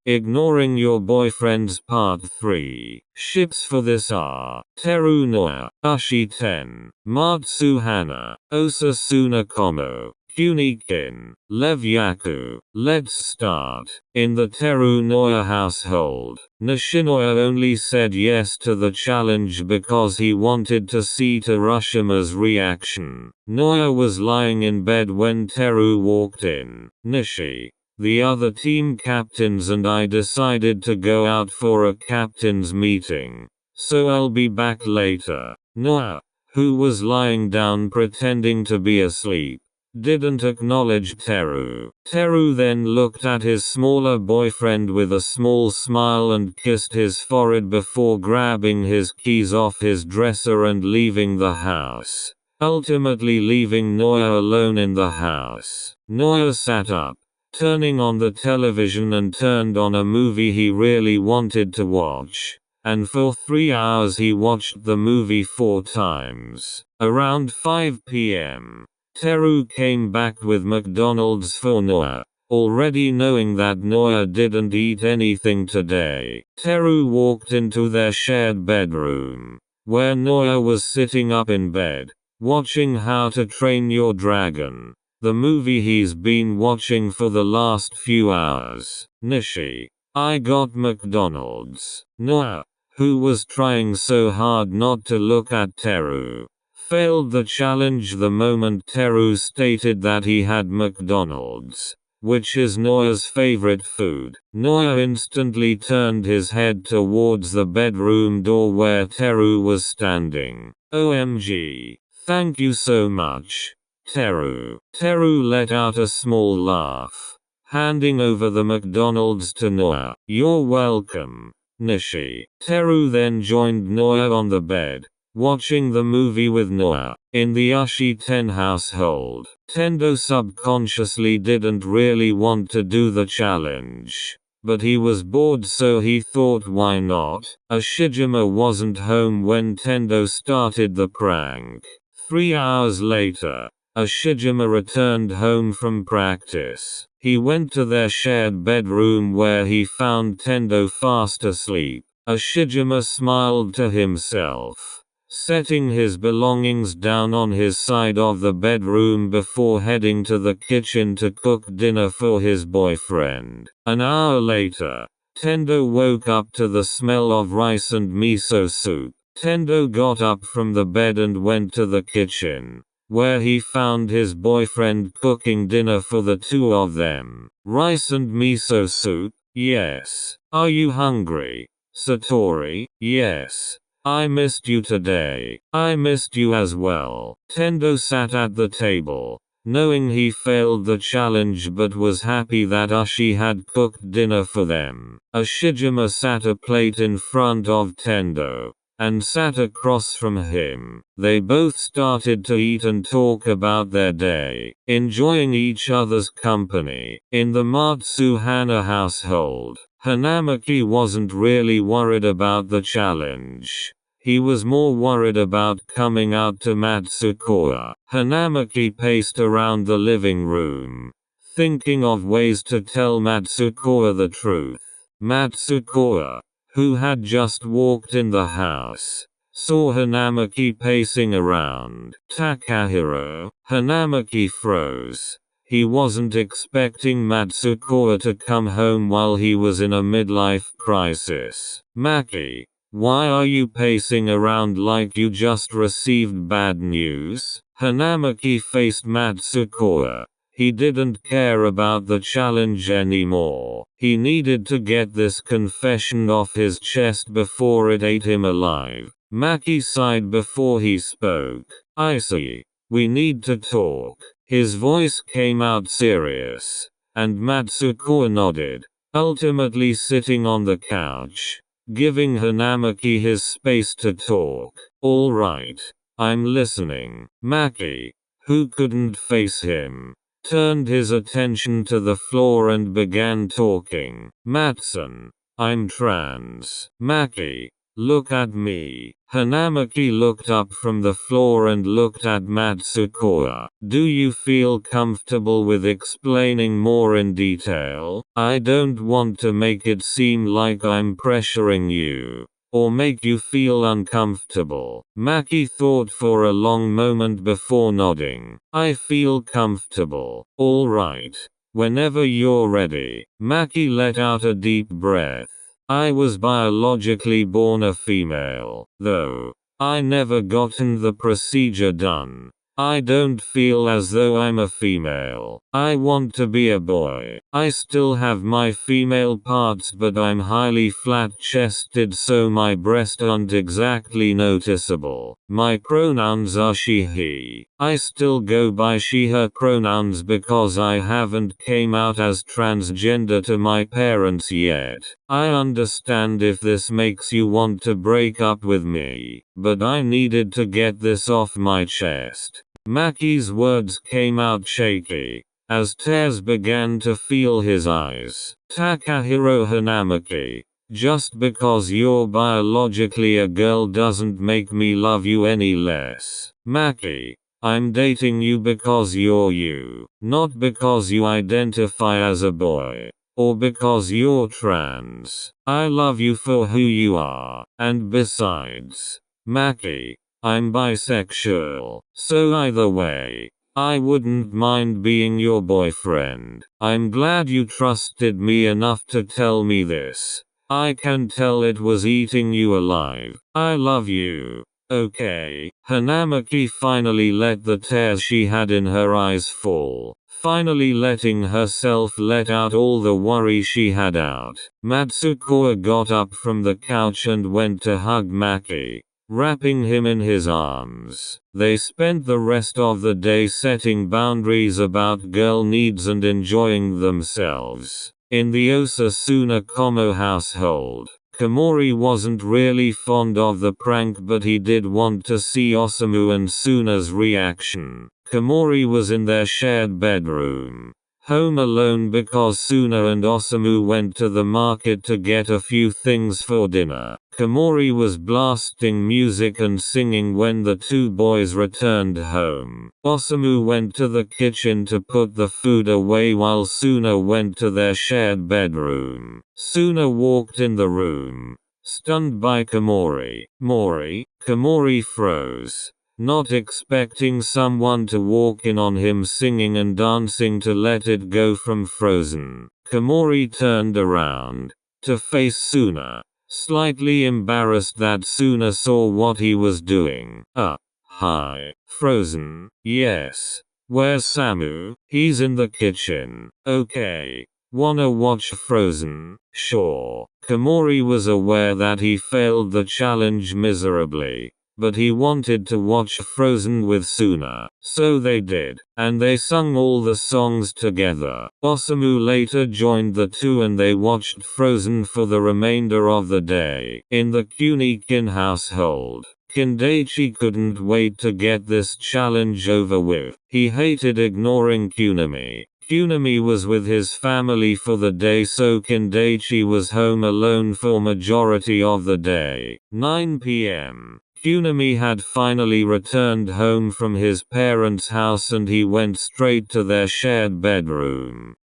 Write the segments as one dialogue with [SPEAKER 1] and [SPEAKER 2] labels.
[SPEAKER 1] Ignoring Your Boyfriend's Part 3. Ships for this are Teru Noa, Ushi Ten, Matsuhana, Osasuna Komo, Kunikin, Lev Yaku. Let's start. In the Teru Noya household, Nishinoya only said yes to the challenge because he wanted to see Terashima's reaction. Noya was lying in bed when Teru walked in. Nishi, the other team captains and I decided to go out for a captain's meeting, so I'll be back later. Noah, who was lying down pretending to be asleep, didn't acknowledge Teru. Teru then looked at his smaller boyfriend with a small smile and kissed his forehead before grabbing his keys off his dresser and leaving the house, ultimately leaving Noya alone in the house. Noya sat up, turning on the television and turned on a movie he really wanted to watch, and for 3 hours he watched the movie 4 times. Around 5 p.m., Teru came back with McDonald's for Noya, already knowing that Noya didn't eat anything today. Teru walked into their shared bedroom, where Noya was sitting up in bed, watching How to Train Your Dragon, the movie he's been watching for the last few hours. Nishi, I got McDonald's. Noya, who was trying so hard not to look at Teru, failed the challenge the moment Teru stated that he had McDonald's, which is Noya's favorite food. Noya instantly turned his head towards the bedroom door where Teru was standing. OMG. Thank you so much, Teru. Teru let out a small laugh, handing over the McDonald's to Noya. You're welcome, Nishi. Teru then joined Noya on the bed, watching the movie with Noya. In the Ushi Ten household, Tendo subconsciously didn't really want to do the challenge, but he was bored so he thought why not. Ashijima wasn't home when Tendo started the prank. 3 hours later, Ashijima returned home from practice. He went to their shared bedroom where he found Tendo fast asleep. Ashijima smiled to himself, setting his belongings down on his side of the bedroom before heading to the kitchen to cook dinner for his boyfriend. An hour later, Tendo woke up to the smell of rice and miso soup. Tendo got up from the bed and went to the kitchen, where he found his boyfriend cooking dinner for the two of them. Rice and miso soup? Yes. Are you hungry, Satori? Yes. I missed you today. I missed you as well. Tendo sat at the table, knowing he failed the challenge but was happy that Ushi had cooked dinner for them. Ashijima sat a plate in front of Tendo, and sat across from him. They both started to eat and talk about their day, enjoying each other's company. In the Matsuhana household, Hanamaki wasn't really worried about the challenge. He was more worried about coming out to Matsukoa. Hanamaki paced around the living room, thinking of ways to tell Matsukoa the truth. Matsukoa, who had just walked in the house, saw Hanamaki pacing around. Takahiro. Hanamaki froze. He wasn't expecting Matsukoa to come home while he was in a midlife crisis. Maki, why are you pacing around like you just received bad news? Hanamaki faced Matsukoa. He didn't care about the challenge anymore. He needed to get this confession off his chest before it ate him alive. Maki sighed before he spoke. I see. We need to talk. His voice came out serious, and Matsukoa nodded, ultimately sitting on the couch, giving Hanamaki his space to talk. All right. I'm listening. Maki, who couldn't face him, turned his attention to the floor and began talking. Matson, I'm trans. Maki, Look at me. Hanamaki looked up from the floor and looked at Matsukoa. Do you feel comfortable with explaining more in detail? I don't want to make it seem like I'm pressuring you, or make you feel uncomfortable. Maki thought for a long moment before nodding. I feel comfortable. All right. Whenever you're ready. Maki let out a deep breath. I was biologically born a female, though. I never gotten the procedure done. I don't feel as though I'm a female. I want to be a boy. I still have my female parts, but I'm highly flat-chested, so my breasts aren't exactly noticeable. My pronouns are she, he. I still go by she, her pronouns because I haven't came out as transgender to my parents yet. I understand if this makes you want to break up with me, but I needed to get this off my chest. Maki's words came out shaky, as tears began to feel his eyes. Takahiro Hanamaki, just because you're biologically a girl doesn't make me love you any less. Maki, I'm dating you because you're you, not because you identify as a boy, or because you're trans. I love you for who you are, and besides, Maki, I'm bisexual, so either way, I wouldn't mind being your boyfriend. I'm glad you trusted me enough to tell me this. I can tell it was eating you alive. I love you. Okay. Hanamaki finally let the tears she had in her eyes fall, finally letting herself let out all the worry she had out. Matsukoa got up from the couch and went to hug Maki, wrapping him in his arms. They spent the rest of the day setting boundaries about girl needs and enjoying themselves. In the Osasuna Como household, Komori wasn't really fond of the prank, but he did want to see Osamu and Suna's reaction. Komori was in their shared bedroom, home alone because Suna and Osamu went to the market to get a few things for dinner. Komori was blasting music and singing when the two boys returned home. Osamu went to the kitchen to put the food away while Suna went to their shared bedroom. Suna walked in the room, stunned by Komori. Komori froze, not expecting someone to walk in on him singing and dancing to Let It Go from Frozen. Komori turned around to face Suna, slightly embarrassed that Suna saw what he was doing. Hi. Frozen? Yes. Where's Samu? He's in the kitchen. Okay. Wanna watch Frozen? Sure. Komori was aware that he failed the challenge miserably, but he wanted to watch Frozen with Suna, so they did, and they sung all the songs together. Osamu later joined the two and they watched Frozen for the remainder of the day. In the Kunikin household, Kindaichi couldn't wait to get this challenge over with. He hated ignoring Kunami. Kunami was with his family for the day, so Kindaichi was home alone for majority of the day. 9 p.m. Kunami had finally returned home from his parents' house and he went straight to their shared bedroom.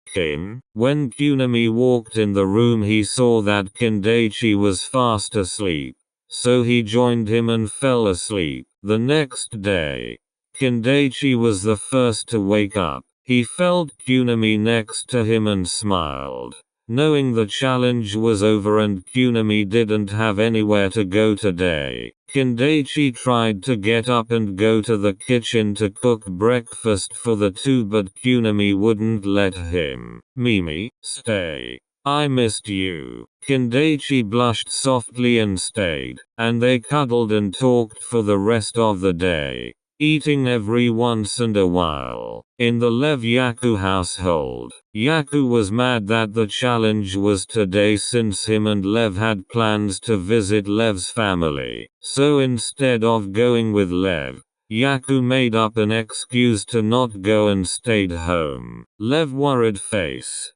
[SPEAKER 1] When Kunami walked in the room, he saw that Kindaichi was fast asleep, so he joined him and fell asleep. The next day, Kindaichi was the first to wake up. He felt Kunami next to him and smiled, knowing the challenge was over and Kunami didn't have anywhere to go today. Kindaichi tried to get up and go to the kitchen to cook breakfast for the two, but Kunami wouldn't let him. Mimi, stay. I missed you. Kindaichi blushed softly and stayed, and they cuddled and talked for the rest of the day, eating every once in a while. In the Lev Yaku household, Yaku was mad that the challenge was today since him and Lev had plans to visit Lev's family. So instead of going with Lev, Yaku made up an excuse to not go and stayed home. Lev worried face.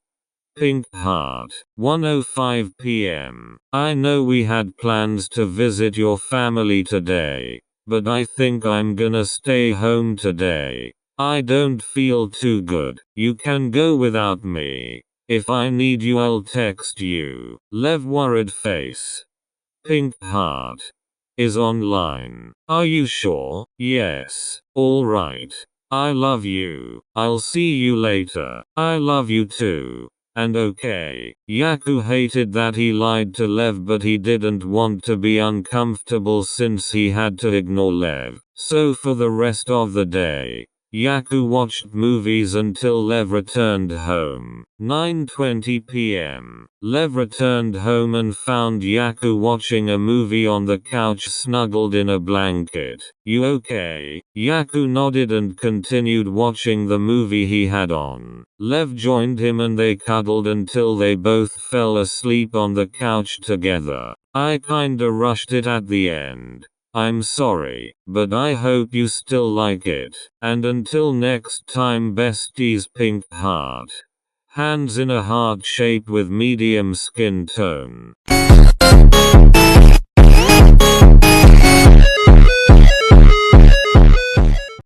[SPEAKER 1] Pink heart. 1:05 p.m. I know we had plans to visit your family today, but I think I'm gonna stay home today. I don't feel too good. You can go without me. If I need you, I'll text you. Lev worried face. Pink heart. Is online. Are you sure? Yes. Alright. I love you. I'll see you later. I love you too. And okay. Yaku hated that he lied to Lev, but he didn't want to be uncomfortable since he had to ignore Lev. So for the rest of the day, Yaku watched movies until Lev returned home. 9:20 p.m. Lev returned home and found Yaku watching a movie on the couch snuggled in a blanket. You okay? Yaku nodded and continued watching the movie he had on. Lev joined him and they cuddled until they both fell asleep on the couch together. I kinda rushed it at the end. I'm sorry, but I hope you still like it. And until next time, besties. Pink heart. Hands in a heart shape with medium skin tone.